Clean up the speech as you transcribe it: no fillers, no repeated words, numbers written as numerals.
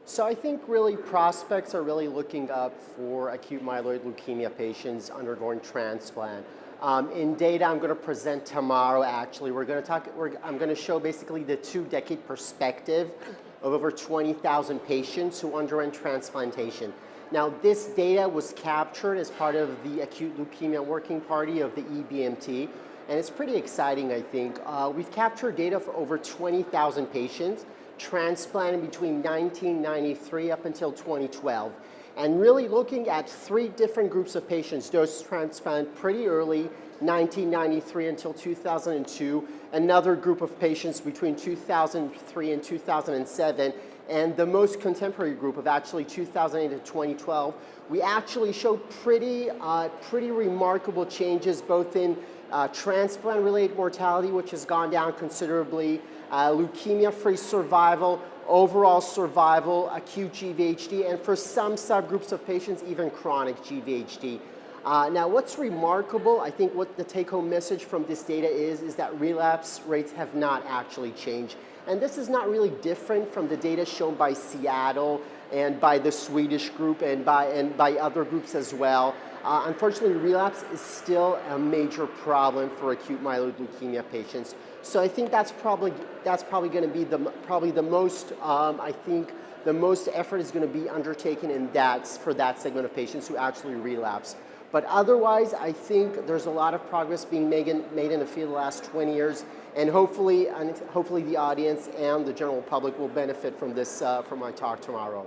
So I think really prospects are really looking up for acute myeloid leukemia patients undergoing transplant. In data I'm going to present tomorrow, actually, I'm going to show basically the 2-decade perspective of over 20,000 patients who underwent transplantation. Now, this data was captured as part of the Acute Leukemia Working Party of the EBMT, and it's pretty exciting, I think. We've captured data for over 20,000 patients transplanted between 1993 up until 2012. And really looking at 3 different groups of patients, those transplanted pretty early, 1993 until 2002, another group of patients between 2003 and 2007, and the most contemporary group of actually 2008 to 2012, we actually showed pretty remarkable changes both in transplant-related mortality, which has gone down considerably, leukemia-free survival, overall survival, acute GVHD, and for some subgroups of patients, even chronic GVHD. Now, what's remarkable, I think what the take-home message from this data is that relapse rates have not actually changed. And this is not really different from the data shown by Seattle and by the Swedish group and by other groups as well. Unfortunately, relapse is still a major problem for acute myeloid leukemia patients. So I think that's probably going to be the most I think the most effort is going to be undertaken for that segment of patients who actually relapse. But otherwise, I think there's a lot of progress being made in the field the last 20 years, and hopefully the audience and the general public will benefit from this from my talk tomorrow.